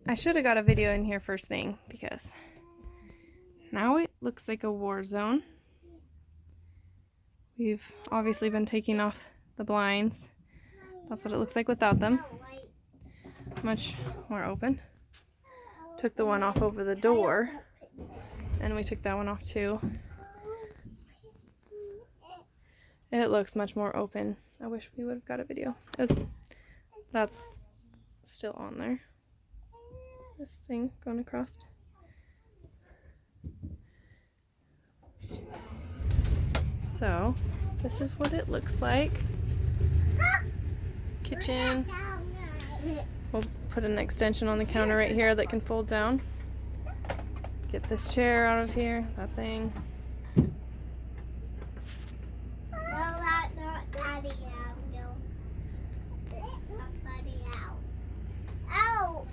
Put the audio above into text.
I should have got a video in here first thing because now it looks like a war zone. We've obviously been taking off the blinds. That's what it looks like without them. Much more open. Took the one off over the door, and we took that one off too. It looks much more open. I wish we would have got a video. That's still on there. This thing going across. So, this is what it looks like. Kitchen. We'll put an extension on the counter right here that can fold down. Get this chair out of here, that thing. No, that's not Daddy out. No. It's somebody else. Oh!